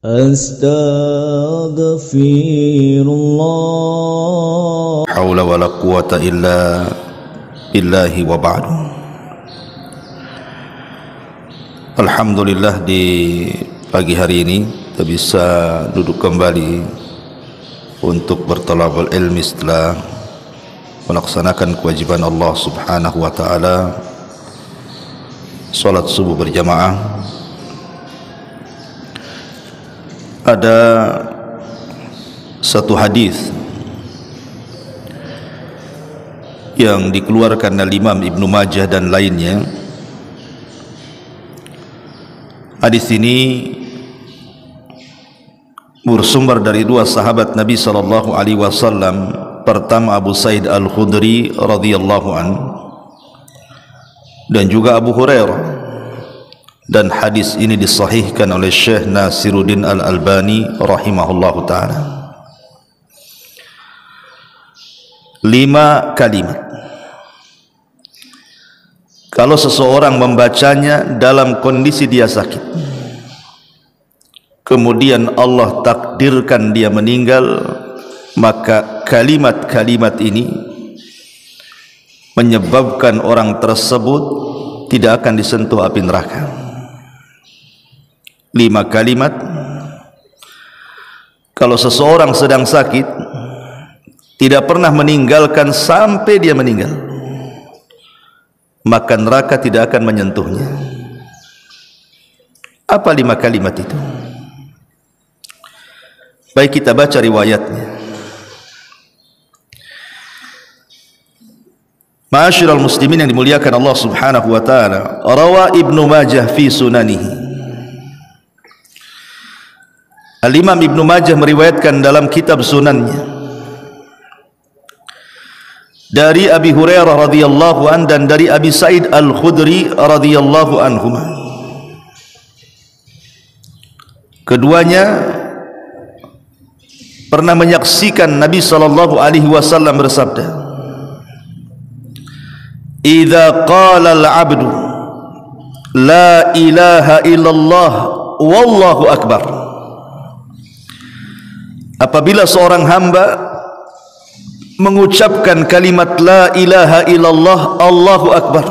Astaghfirullah. Haula wala quwata illa billahi wa ba'du. Alhamdulillah, di pagi hari ini kita bisa duduk kembali untuk bertalabul ilmi setelah melaksanakan kewajiban Allah Subhanahu wa taala, salat subuh berjamaah. Ada satu hadis yang dikeluarkan oleh Imam Ibnu Majah dan lainnya. Hadis ini bersumber dari dua sahabat Nabi sallallahu alaihi wasallam. Pertama Abu Sa'id Al-Khudri radhiyallahu anhu dan juga Abu Hurairah. Dan hadis ini disahihkan oleh Syekh Nasiruddin Al-Albani rahimahullahu ta'ala. 5 kalimat kalau seseorang membacanya dalam kondisi dia sakit, kemudian Allah takdirkan dia meninggal, maka kalimat-kalimat ini menyebabkan orang tersebut tidak akan disentuh api neraka. 5 kalimat kalau seseorang sedang sakit, tidak pernah meninggalkan sampai dia meninggal, maka neraka tidak akan menyentuhnya. Apa 5 kalimat itu? Baik, kita baca riwayatnya. Ma'asyiral muslimin yang dimuliakan Allah Subhanahu wa taala, rawa Ibnu Majah fi sunanihi. Al-Imam Ibnu Majah meriwayatkan dalam kitab sunannya dari Abi Hurairah radhiyallahu an dan dari Abi Sa'id Al-Khudri radhiyallahu anhuma. Keduanya pernah menyaksikan Nabi sallallahu alaihi wasallam bersabda, "Idza qala al-'abdu la ilaha illallah wallahu akbar." Apabila seorang hamba mengucapkan kalimat la ilaha illallah Allahu akbar,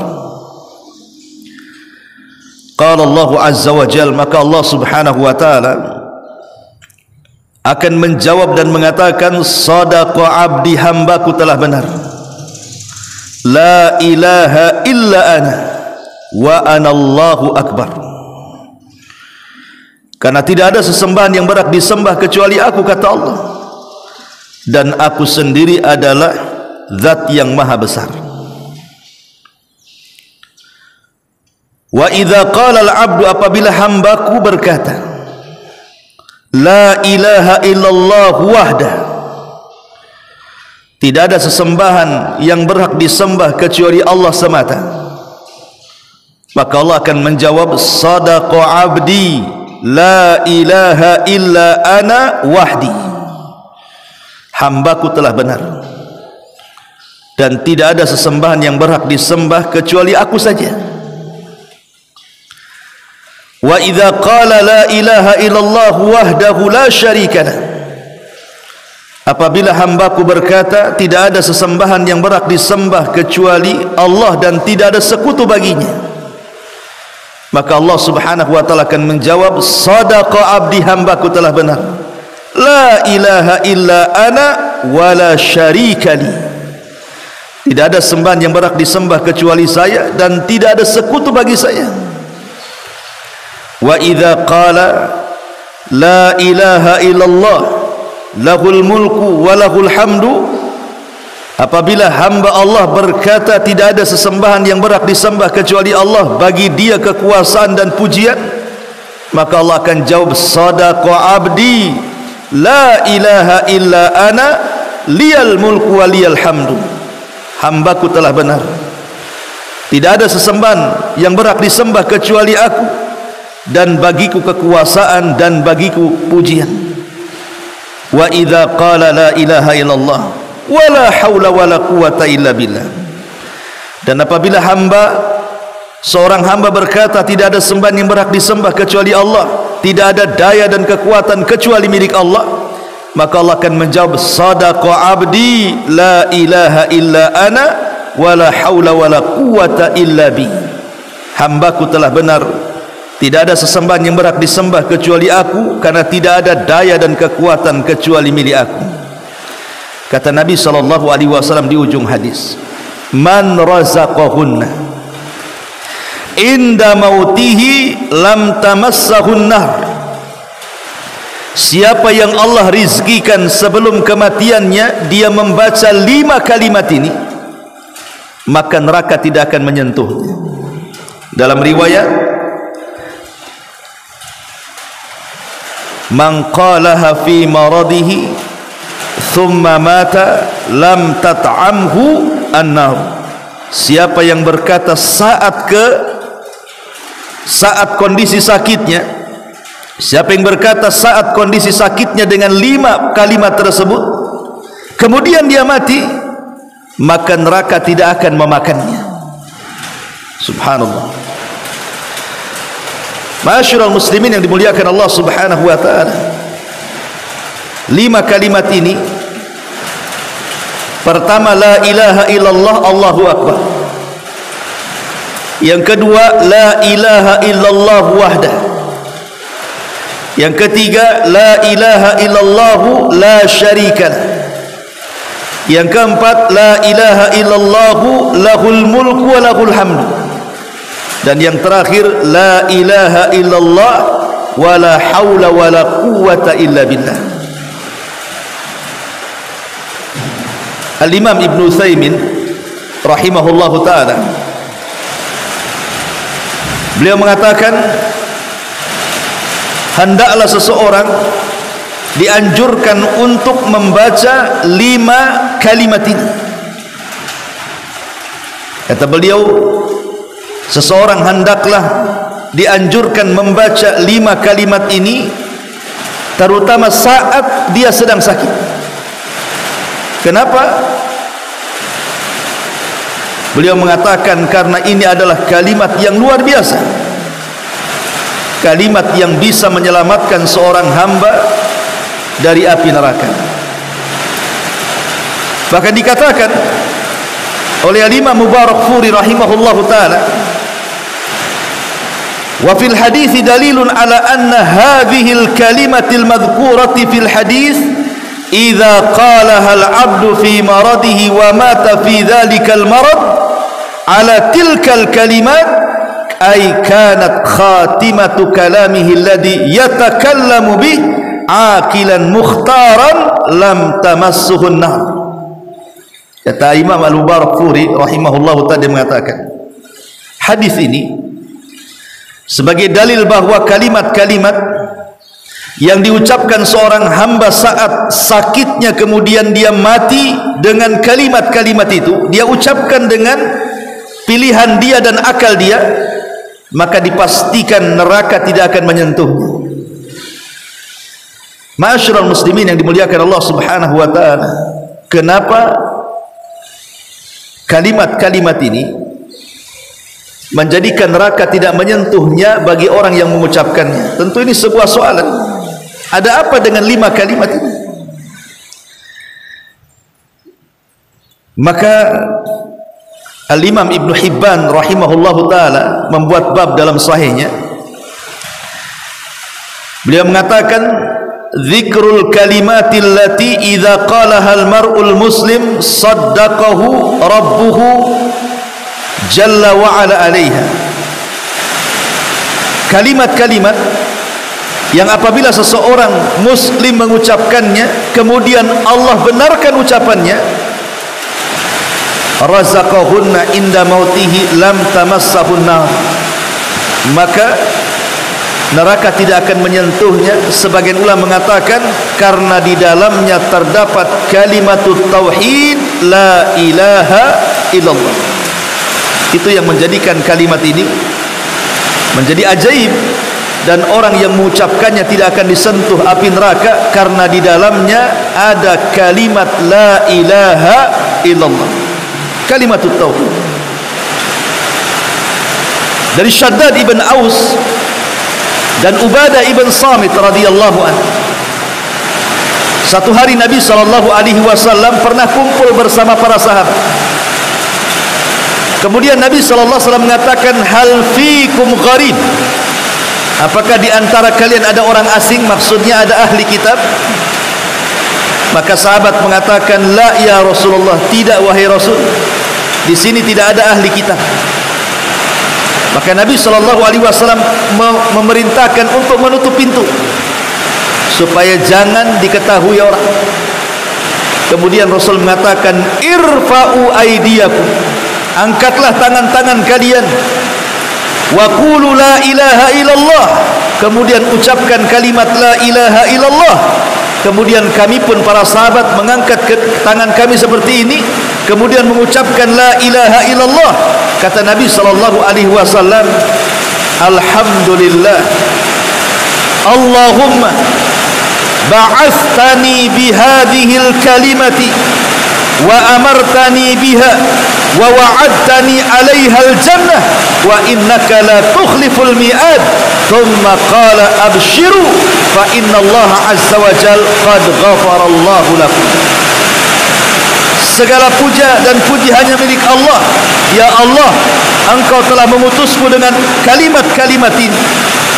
qala Allah azza wa jalla, maka Allah Subhanahu wa taala akan menjawab dan mengatakan, sadaqa abdi, hambaku telah benar, la ilaha illa ana wa ana Allahu akbar. Karena tidak ada sesembahan yang berhak disembah kecuali aku, kata Allah, dan aku sendiri adalah zat yang maha besar. Wa idza qala al-'abdu, apabila hambaku berkata la ilaha illallah wahdah, tidak ada sesembahan yang berhak disembah kecuali Allah semata, maka Allah akan menjawab, sadaqa abdi la ilaha illa ana wahdi, hambaku telah benar dan tidak ada sesembahan yang berhak disembah kecuali aku saja. Wa idza qala la ilaha illallah wahdahu la syarikalah, apabila hambaku berkata tidak ada sesembahan yang berhak disembah kecuali Allah dan tidak ada sekutu baginya, maka Allah Subhanahu wa taala akan menjawab, sadaqa abdi, hambaku telah benar, la ilaha illa ana wa la syarika li, tidak ada sembahan yang berhak disembah kecuali saya dan tidak ada sekutu bagi saya. Wa idza qala la ilaha illallah lahul mulku wa lahul hamdu, apabila hamba Allah berkata tidak ada sesembahan yang berhak disembah kecuali Allah, bagi dia kekuasaan dan pujian, maka Allah akan jawab, sadaqa abdi la ilaha illa ana liyal mulku wa liyal hamdu, hambaku telah benar, tidak ada sesembahan yang berhak disembah kecuali aku dan bagiku kekuasaan dan bagiku pujian. Wa idza qala la ilaha illallah wala haula wala quwata illa billah, dan apabila seorang hamba berkata tidak ada sembahan yang berhak disembah kecuali Allah tidak ada daya dan kekuatan kecuali milik Allah, maka Allah akan menjawab, sadaqa abdi la ilaha illa ana wala haula wala quwata illa bi. Hambaku telah benar, tidak ada sesembahan yang berhak disembah kecuali aku, karena tidak ada daya dan kekuatan kecuali milik aku. Kata Nabi SAW di ujung hadis, man razaqahunna inda mautihi lam tamassahun nar. Siapa yang Allah rizkikan sebelum kematiannya, dia membaca 5 kalimat ini, maka neraka tidak akan menyentuhnya. Dalam riwayat, man qalaha fi maradihi thumma mata lam tat'amhu an-nar. Siapa yang berkata saat kondisi sakitnya, siapa yang berkata saat kondisi sakitnya dengan 5 kalimat tersebut, kemudian dia mati, maka neraka tidak akan memakannya. Subhanallah. Ma'asyiral muslimin yang dimuliakan Allah Subhanahu wa ta'ala, 5 kalimat ini, pertama, la ilaha illallah, Allahu akbar. Yang kedua, la ilaha illallah wahdah. Yang ketiga, la ilaha illallah la syarikalah. Yang keempat, la ilaha illallah lahul mulku wa lahul hamdu. Dan yang terakhir, la ilaha illallah wa la hawla wa la quwwata illa billah. Al-Imam Ibn Utsaimin rahimahullahu ta'ala, beliau mengatakan, hendaklah seseorang dianjurkan untuk membaca 5 kalimat ini. Kata beliau, seseorang hendaklah dianjurkan membaca 5 kalimat ini, terutama saat dia sedang sakit. Kenapa? Beliau mengatakan karena ini adalah kalimat yang luar biasa, kalimat yang bisa menyelamatkan seorang hamba dari api neraka. Bahkan dikatakan oleh Imam Mubarakfuri rahimahullahu ta'ala, wa fil hadits dalilun ala anna hadhihi al-kalimatil madhkurati fil hadits idza qalaha al-'abdu fi maradihi wa mata fi dhalika al-marad ala tilka al-kalimat ay kanat khatimatu kalamihi alladhi yatakallamu bih aqilan mukhtaran lam tamassuhu an-nar. Kata Imam Al-Mubarakfuri rahimahullahu ta'ala mengatakan, hadis ini sebagai dalil bahwa kalimat-kalimat yang diucapkan seorang hamba saat sakitnya kemudian dia mati, dengan kalimat-kalimat itu dia ucapkan dengan pilihan dia dan akal dia, maka dipastikan neraka tidak akan menyentuhnya. Ma'asyiral muslimin yang dimuliakan Allah Subhanahu wa ta'ala, kenapa kalimat-kalimat ini menjadikan neraka tidak menyentuhnya bagi orang yang mengucapkannya? Tentu ini sebuah soalan. Ada apa dengan 5 kalimat ini? Maka Al-Imam Ibn Hibban rahimahullahu ta'ala membuat bab dalam sahihnya. Beliau mengatakan, zikrul kalimatil lati idza qalaha al-mar'ul muslim saddaqahu rabbuhu jalla wa ala alaiha. Kalimat-kalimat yang apabila seseorang muslim mengucapkannya, kemudian Allah benarkan ucapannya, razaqahunna inda mautihi lam tamassahun nar, maka neraka tidak akan menyentuhnya. Sebagian ulama mengatakan karena di dalamnya terdapat kalimatut tauhid la ilaha illallah. Itu yang menjadikan kalimat ini menjadi ajaib, dan orang yang mengucapkannya tidak akan disentuh api neraka karena di dalamnya ada kalimat la ilaha illallah, kalimatut tauhid. Dari Shaddad ibn Aus dan Ubadah ibn Samit radhiyallahu anhu. Satu hari Nabi SAW pernah kumpul bersama para sahabat. Kemudian Nabi SAW mengatakan, hal fikum gharib, apakah di antara kalian ada orang asing? Maksudnya ada ahli kitab. Maka sahabat mengatakan, la ya Rasulullah, tidak wahai Rasul, di sini tidak ada ahli kitab. Maka Nabi SAW memerintahkan untuk menutup pintu supaya jangan diketahui orang. Kemudian Rasul mengatakan, irfa'u aydiyakum, angkatlah tangan-tangan kalian, wa qulu la ilaha illallah, kemudian ucapkan kalimat la ilaha illallah. Kemudian kami pun para sahabat mengangkat tangan kami seperti ini, kemudian mengucapkan la ilaha illallah. Kata Nabi SAW, alhamdulillah, Allahumma ba'athani bihadihil kalimati wa amartani biha wa wa'adtani 'alaihal jannah wa innaka la tukhliful mi'ad. Thumma qala abshiru fa innallaha 'azza wa jalla qad ghafara Allahu lakum. Segala puja dan puji hanya milik Allah. Ya Allah, Engkau telah mengutusku dengan kalimat-kalimat ini.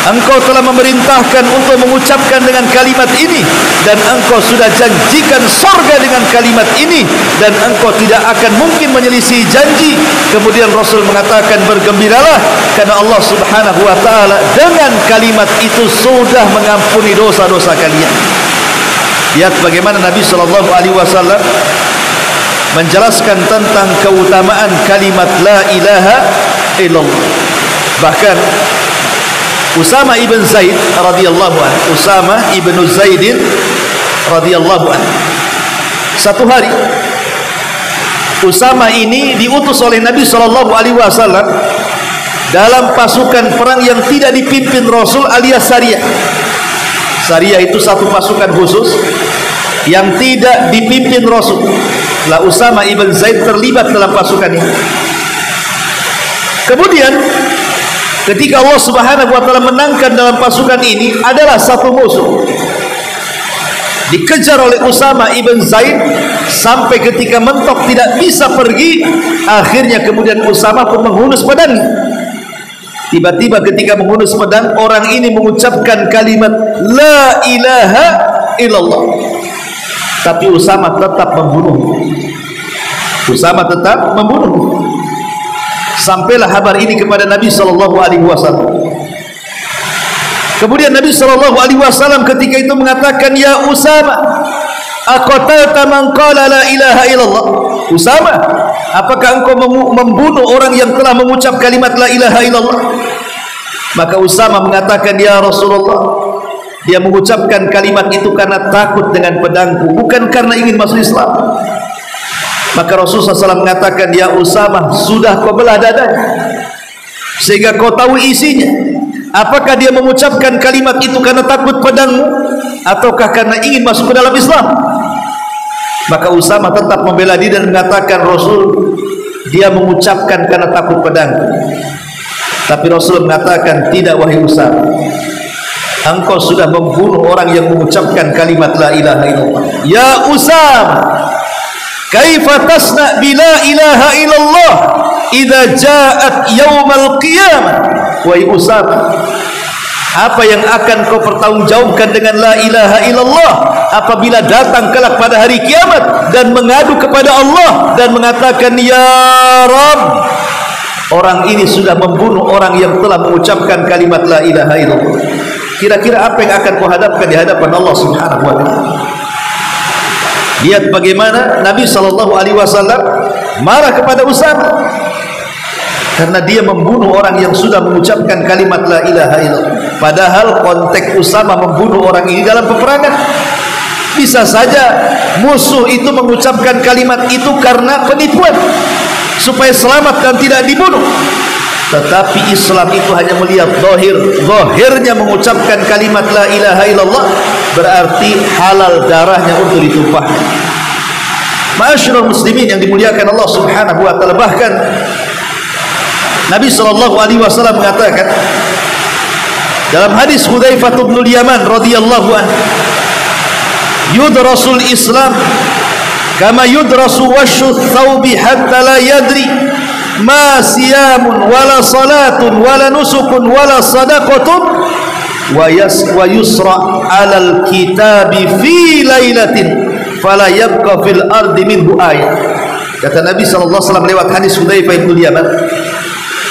Engkau telah memerintahkan untuk mengucapkan dengan kalimat ini, dan Engkau sudah janjikan surga dengan kalimat ini, dan Engkau tidak akan mungkin menyelisih janji. Kemudian Rasul mengatakan, bergembiralah karena Allah Subhanahu wa taala dengan kalimat itu sudah mengampuni dosa-dosa kalian. Lihat bagaimana Nabi SAW menjelaskan tentang keutamaan kalimat la ilaha illallah. Bahkan Usama ibn Zaid radhiyallahu anhu, Usama ibn Zaidin radhiyallahu anhu, satu hari Usama ini diutus oleh Nabi SAW dalam pasukan perang yang tidak dipimpin Rasul alias Sariyah. Sariyah itu satu pasukan khusus yang tidak dipimpin Rasul. Lah Usama ibn Zaid terlibat dalam pasukan ini. Kemudian ketika Allah Subhanahu wa taala menangkan dalam pasukan ini adalah satu musuh, dikejar oleh Usama ibn Zaid sampai ketika mentok tidak bisa pergi. Akhirnya kemudian Usama pun menghunus pedangnya. Tiba-tiba ketika menghunus pedang, orang ini mengucapkan kalimat la ilaha illallah, tapi Usama tetap membunuh. Usama tetap membunuh. Sampailah kabar ini kepada Nabi SAW. Kemudian Nabi SAW ketika itu mengatakan, ya Usama, aqatalta man qala la ilaha illallah. Usama, apakah engkau membunuh orang yang telah mengucap kalimat la ilaha illallah? Maka Usama mengatakan, ya Rasulullah, dia mengucapkan kalimat itu karena takut dengan pedangku, bukan karena ingin masuk Islam. Maka Rasulullah SAW mengatakan, ya Usama, sudah kau belah dadanya sehingga kau tahu isinya. Apakah dia mengucapkan kalimat itu karena takut pedangmu, ataukah karena ingin masuk ke dalam Islam? Maka Usama tetap membela diri dan mengatakan, Rasul, dia mengucapkan karena takut pedangku. Tapi Rasul mengatakan, tidak wahai Usama, engkau sudah membunuh orang yang mengucapkan kalimat la ilaha illallah. Ya Usama, kaifa tasna bila ilaha illallah idza ja'at yaumal qiyamah. Wahai Usama, apa yang akan kau pertanggungjawabkan dengan la ilaha illallah apabila datang kelak pada hari kiamat dan mengadu kepada Allah dan mengatakan, ya Rabb, orang ini sudah membunuh orang yang telah mengucapkan kalimat la ilaha illallah. Kira-kira apa yang akan kau hadapkan di hadapan Allah Subhanahu wa taala? Lihat bagaimana Nabi SAW marah kepada Usama karena dia membunuh orang yang sudah mengucapkan kalimat la ilaha illallah. Padahal konteks Usama membunuh orang ini dalam peperangan. Bisa saja musuh itu mengucapkan kalimat itu karena penipuan supaya selamat dan tidak dibunuh. Tetapi Islam itu hanya melihat zahirnya mengucapkan kalimat la ilaha illallah berarti halal darahnya untuk ditumpahkan. Ma'asyiral muslimin yang dimuliakan Allah Subhanahu wa taala, bahkan Nabi SAW mengatakan, Dalam hadis Hudzaifah bin Yaman radhiyallahu anhu, yudrasul Islam kama yudrasu washu thawbi hatta la yadri ma siyamun wala salatun wala nusukun wala sadaqatun wa yusra alal kitabi fi lailatin fala yabqa fil ardi minhu ayat. Kata Nabi SAW lewat hadis Hudzaifah bin Yaman,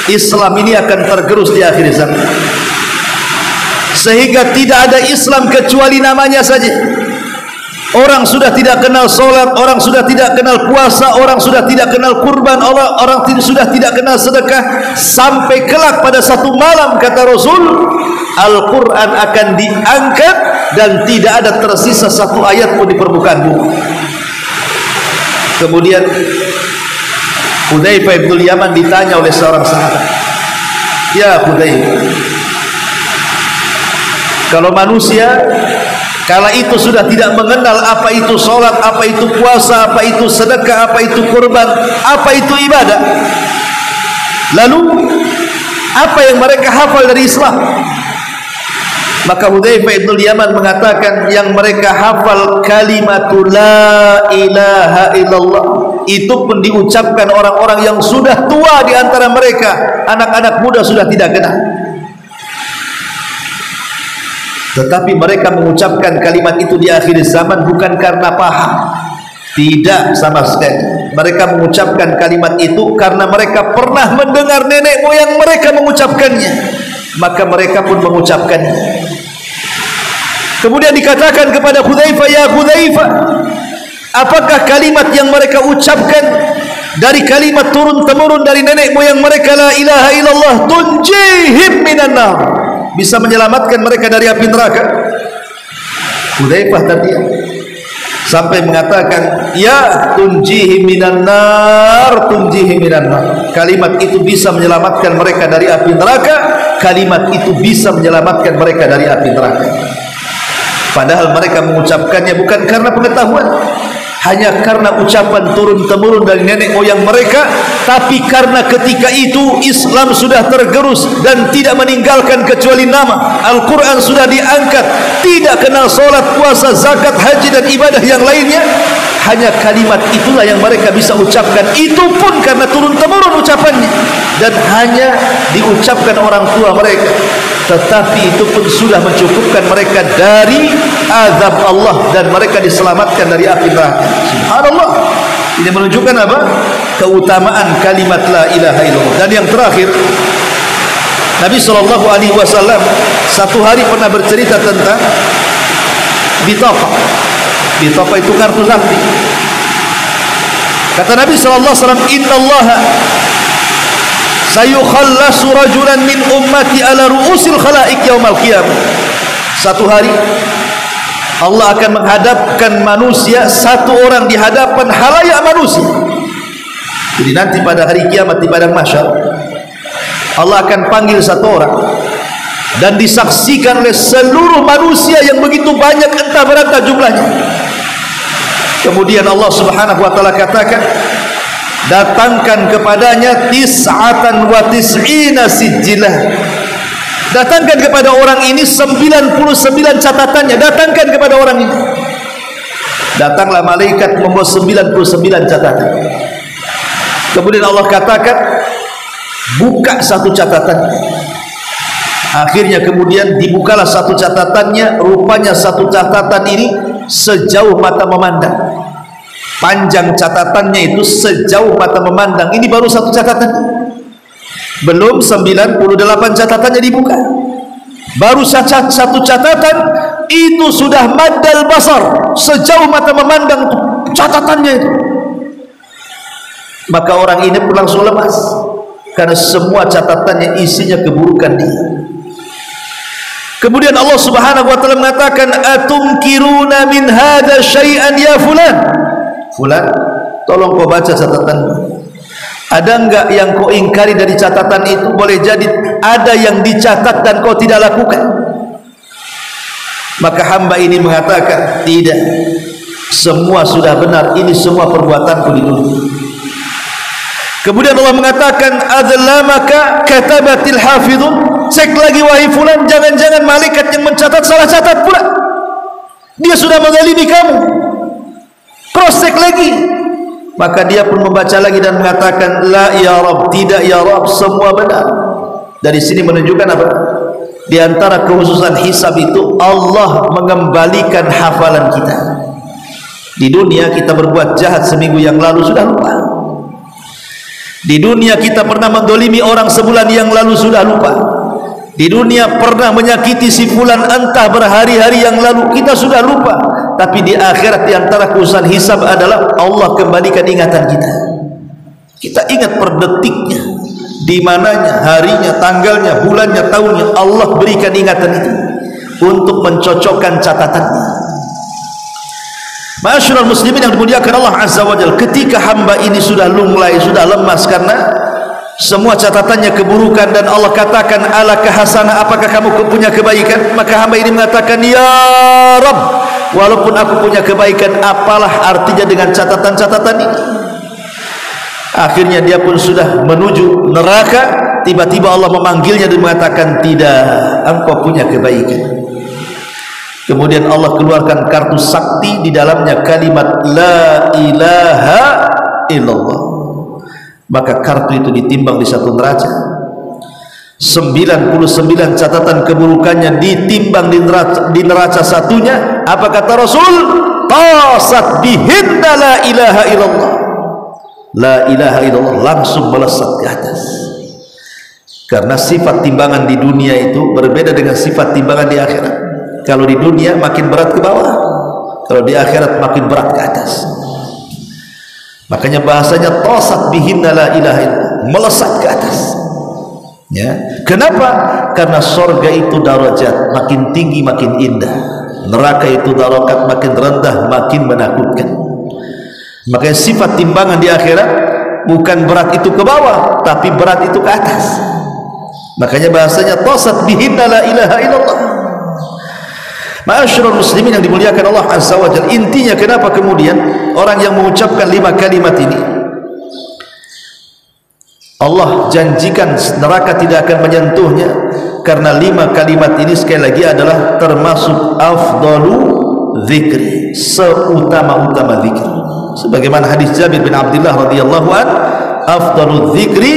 Islam ini akan tergerus di akhir zaman, sehingga tidak ada Islam kecuali namanya saja. Orang sudah tidak kenal solat, orang sudah tidak kenal puasa, orang sudah tidak kenal kurban, orang sudah tidak kenal sedekah, sampai kelak pada satu malam, kata Rasul, Al-Quran akan diangkat dan tidak ada tersisa satu ayat pun di permukaan bumi. Kemudian Hudzaifah bin Yaman ditanya oleh seorang sahabat, ya Hudzaifah, kalau manusia kala itu sudah tidak mengenal apa itu solat, apa itu puasa, apa itu sedekah, apa itu kurban, apa itu ibadah, lalu apa yang mereka hafal dari Islam? Maka Hudzaifah bin Yaman mengatakan, yang mereka hafal kalimatul la ilaha illallah, itu pun diucapkan orang-orang yang sudah tua di antara mereka, anak-anak muda sudah tidak kenal. Tetapi mereka mengucapkan kalimat itu di akhir zaman bukan karena paham, tidak sama sekali. Mereka mengucapkan kalimat itu karena mereka pernah mendengar nenek moyang mereka mengucapkannya, maka mereka pun mengucapkannya. Kemudian dikatakan kepada Hudzaifah, ya Hudzaifah, apakah kalimat yang mereka ucapkan dari kalimat turun-temurun dari nenek moyang mereka, la ilaha illallah, tunjihim minan nar, bisa menyelamatkan mereka dari api neraka? Hudzaifah terdiam sampai mengatakan, ya tunjihi minan nar, tunjihi minan nar, kalimat itu bisa menyelamatkan mereka dari api neraka, kalimat itu bisa menyelamatkan mereka dari api neraka. Padahal mereka mengucapkannya bukan karena pengetahuan, hanya karena ucapan turun-temurun dari nenek moyang mereka, tapi karena ketika itu Islam sudah tergerus dan tidak meninggalkan kecuali nama. Al-Quran sudah diangkat, tidak kenal solat, puasa, zakat, haji dan ibadah yang lainnya. Hanya kalimat itulah yang mereka bisa ucapkan, itu pun karena turun-temurun ucapannya, dan hanya diucapkan orang tua mereka. Tetapi itu pun sudah mencukupkan mereka dari azab Allah, dan mereka diselamatkan dari api neraka. Subhanallah. Ini menunjukkan apa? Keutamaan kalimat la ilaha illallah. Dan yang terakhir, Nabi SAW satu hari pernah bercerita tentang bitaqah. Bitaqah itu kartu sakti. Kata Nabi SAW, innallaha sayukhallasu rajulan min ummati ala ru'usil khalaik yaumal qiyamah. Satu hari Allah akan menghadapkan manusia, satu orang di hadapan halayak manusia. Jadi nanti pada hari kiamat di padang mahsyar, Allah akan panggil satu orang dan disaksikan oleh seluruh manusia yang begitu banyak, entah berapa jumlahnya. Kemudian Allah Subhanahu wa taala katakan, datangkan kepadanya tis'atan wa tis'ina sijillah. Datangkan kepada orang ini 99 catatannya. Datangkan kepada orang ini. Datanglah malaikat membawa 99 catatan. Kemudian Allah katakan, buka satu catatan. Akhirnya kemudian dibukalah satu catatannya. Rupanya satu catatan ini sejauh mata memandang. Panjang catatannya itu sejauh mata memandang. Ini baru satu catatan, belum 98 catatannya dibuka. Baru satu catatan itu sudah maddal basar, sejauh mata memandang catatannya itu. Maka orang ini pun langsung lemas, karena semua catatannya isinya keburukan dia. Kemudian Allah Subhanahu wa taala mengatakan, atumkiruna min hadza syai'an ya fulan. Fulan, tolong kau baca catatanmu. Ada enggak yang kau ingkari dari catatan itu? Boleh jadi ada yang dicatat dan kau tidak lakukan. Maka hamba ini mengatakan, tidak, semua sudah benar, ini semua perbuatanku di dunia. Kemudian Allah mengatakan, adzlamaka katabatil hafidun, cek lagi wahai fulan, jangan-jangan malaikat yang mencatat salah catat pula, dia sudah menzalimi kamu. Cross check lagi. Maka dia pun membaca lagi dan mengatakan, la ya Rabb, tidak ya Rabb, semua benar. Dari sini menunjukkan apa? Di antara kekhususan hisab itu, Allah mengembalikan hafalan kita. Di dunia kita berbuat jahat seminggu yang lalu sudah lupa. Di dunia kita pernah mendolimi orang sebulan yang lalu sudah lupa. Di dunia pernah menyakiti si fulan entah berhari-hari yang lalu, kita sudah lupa. Tapi di akhirat, di antara kekhususan hisab adalah Allah kembalikan ingatan kita. Kita ingat per detiknya, di mananya, harinya, tanggalnya, bulannya, tahunnya. Allah berikan ingatan itu untuk mencocokkan catatannya. Ma'asyiral muslimin yang dimuliakan Allah Azza wa Jalla, ketika hamba ini sudah lunglai, sudah lemas karena semua catatannya keburukan, dan Allah katakan, alaka hasanah, apakah kamu punya kebaikan? Maka hamba ini mengatakan, ya Rabb, walaupun aku punya kebaikan, apalah artinya dengan catatan-catatan ini? Akhirnya dia pun sudah menuju neraka. Tiba-tiba Allah memanggilnya dan mengatakan, tidak, engkau punya kebaikan. Kemudian Allah keluarkan kartu sakti, di dalamnya kalimat la ilaha illallah. Maka kartu itu ditimbang di satu neraca. 99 catatan keburukannya ditimbang di neraca satunya. Apa kata Rasul? Tasat bihinna la ilaha illallah. La ilaha illallah langsung melesat ke atas. Karena sifat timbangan di dunia itu berbeda dengan sifat timbangan di akhirat. Kalau di dunia makin berat ke bawah, kalau di akhirat makin berat ke atas. Makanya bahasanya tasat bihinna la ilaha illallah, melesat ke atas. Ya. Kenapa? Karena surga itu darajat, makin tinggi makin indah. Neraka itu darajat, makin rendah makin menakutkan. Makanya sifat timbangan di akhirat bukan berat itu ke bawah, tapi berat itu ke atas. Makanya bahasanya tasat bihinna la ilaha illallah. Ma'asyiral muslimin yang dimuliakan Allah Azza wa Jalla, intinya kenapa kemudian orang yang mengucapkan 5 kalimat ini, Allah janjikan neraka tidak akan menyentuhnya, karena 5 kalimat ini sekali lagi adalah termasuk afdalu zikri, seutama-utama zikir. Sebagaimana hadis Jabir bin Abdullah radhiyallahu an, afdalu zikri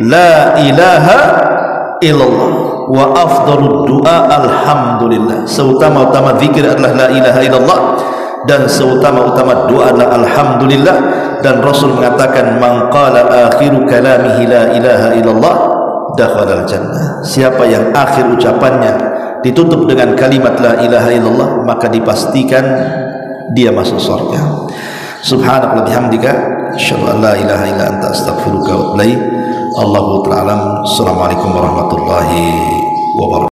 la ilaha illallah wa afdalud du'a alhamdulillah. Seutama-utama zikir adalah la ilaha illallah, dan seutama-utama doa adalah alhamdulillah. Dan Rasul mengatakan, man qala akhiru kalamihi la ilaha illallah dakhala al-jannah. Siapa yang akhir ucapannya ditutup dengan kalimat la ilaha illallah, maka dipastikan dia masuk surga. Subhanallah bihamdika, asyhadu an la ilaha illa anta, astaghfiruka wa atubu ilaik. Allahu ta'ala alam. Assalamualaikum warahmatullahi wabarakatuh.